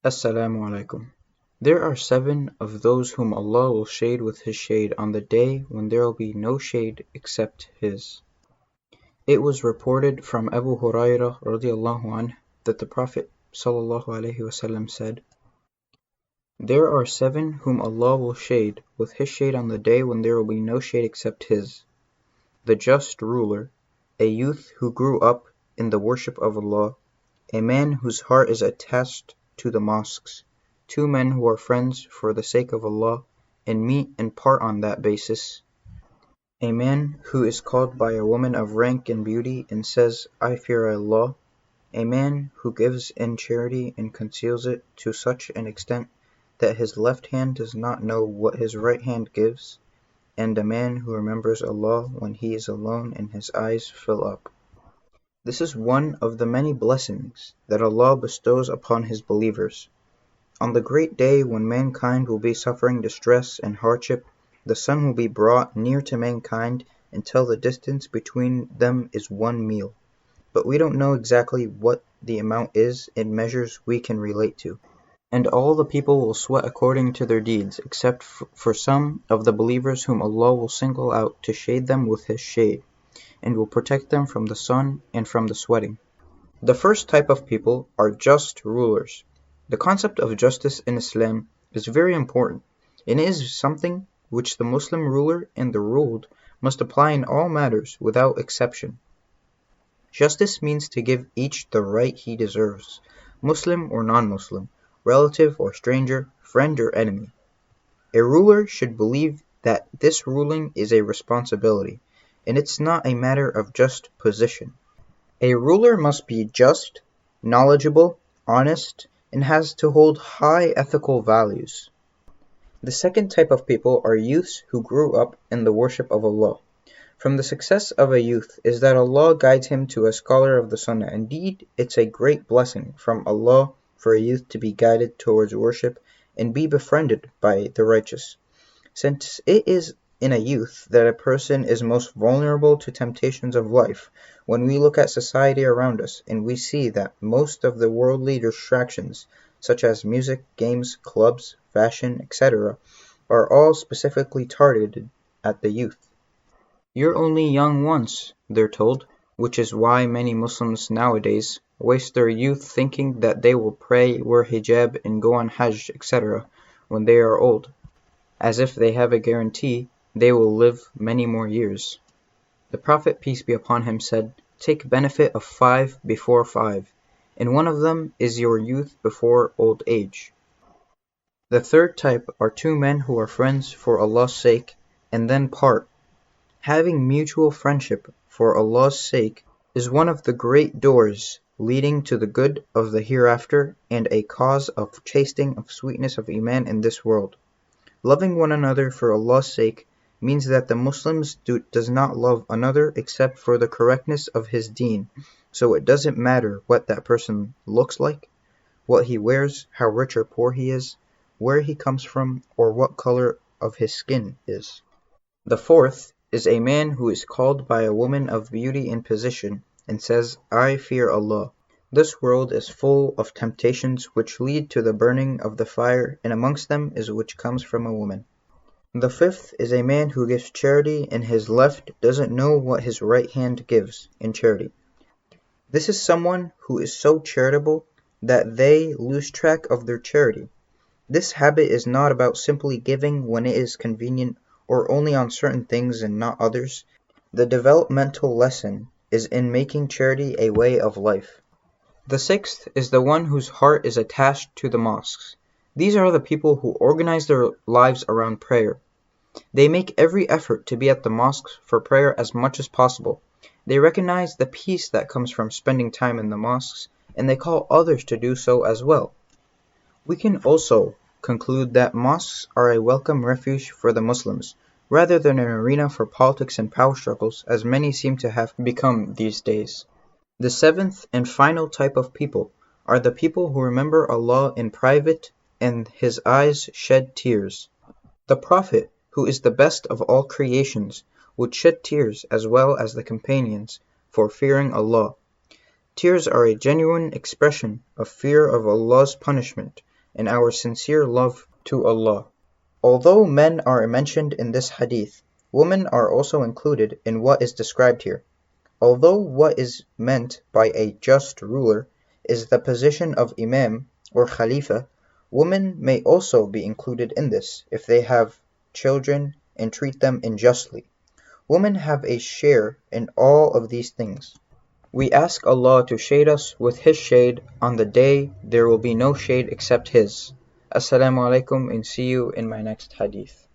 Assalamu alaikum. There are 7 of those whom Allah will shade with His shade on the day when there will be no shade except His. It was reported from Abu Hurairah radiallahu anh that the Prophet sallallahu alaihi wasallam said, "There are 7 whom Allah will shade with His shade on the day when there will be no shade except His: the just ruler, a youth who grew up in the worship of Allah, a man whose heart is attached to the mosques, 2 men who are friends for the sake of Allah and meet and part on that basis, a man who is called by a woman of rank and beauty and says, 'I fear Allah,' a man who gives in charity and conceals it to such an extent that his left hand does not know what his right hand gives, and a man who remembers Allah when he is alone and his eyes fill up." This is one of the many blessings that Allah bestows upon His believers. On the great day when mankind will be suffering distress and hardship, the sun will be brought near to mankind until the distance between them is 1 meal. But we don't know exactly what the amount is in measures we can relate to. And all the people will sweat according to their deeds, except for some of the believers whom Allah will single out to shade them with His shade, and will protect them from the sun and from the sweating. The first type of people are just rulers. The concept of justice in Islam is very important, and it is something which the Muslim ruler and the ruled must apply in all matters without exception. Justice means to give each the right he deserves, Muslim or non-Muslim, relative or stranger, friend or enemy. A ruler should believe that this ruling is a responsibility, and it's not a matter of just position. A ruler must be just, knowledgeable, honest, and has to hold high ethical values. The second type of people are youths who grew up in the worship of Allah. From the success of a youth is that Allah guides him to a scholar of the Sunnah. Indeed, it's a great blessing from Allah for a youth to be guided towards worship and be befriended by the righteous, since it is in a youth that a person is most vulnerable to temptations of life. When we look at society around us and we see that most of the worldly distractions, such as music, games, clubs, fashion, etc., are all specifically targeted at the youth. "You're only young once," they're told, which is why many Muslims nowadays waste their youth thinking that they will pray, wear hijab, and go on Hajj, etc., when they are old, as if they have a guarantee they will live many more years. The Prophet, peace be upon him, said, "Take benefit of 5 before 5, and one of them is your youth before old age." The third type are 2 men who are friends for Allah's sake and then part. Having mutual friendship for Allah's sake is one of the great doors leading to the good of the hereafter and a cause of tasting of sweetness of Iman in this world. Loving one another for Allah's sake means that the Muslim does not love another except for the correctness of his deen, so it doesn't matter what that person looks like, what he wears, how rich or poor he is, where he comes from, or what color of his skin is. The fourth is a man who is called by a woman of beauty and position and says, "I fear Allah." This world is full of temptations which lead to the burning of the fire, and amongst them is which comes from a woman. The fifth is a man who gives charity and his left doesn't know what his right hand gives in charity. This is someone who is so charitable that they lose track of their charity. This habit is not about simply giving when it is convenient or only on certain things and not others. The developmental lesson is in making charity a way of life. The sixth is the one whose heart is attached to the mosques. These are the people who organize their lives around prayer. They make every effort to be at the mosques for prayer as much as possible. They recognize the peace that comes from spending time in the mosques, and they call others to do so as well. We can also conclude that mosques are a welcome refuge for the Muslims, rather than an arena for politics and power struggles, as many seem to have become these days. The seventh and final type of people are the people who remember Allah in private and His eyes shed tears. The Prophet, who is the best of all creations, would shed tears as well as the companions for fearing Allah. Tears are a genuine expression of fear of Allah's punishment, in our sincere love to Allah. Although men are mentioned in this hadith, women are also included in what is described here. Although what is meant by a just ruler is the position of Imam or Khalifa, women may also be included in this if they have children and treat them unjustly. Women have a share in all of these things. We ask Allah to shade us with His shade on the day there will be no shade except His. Assalamu alaikum, and see you in my next hadith.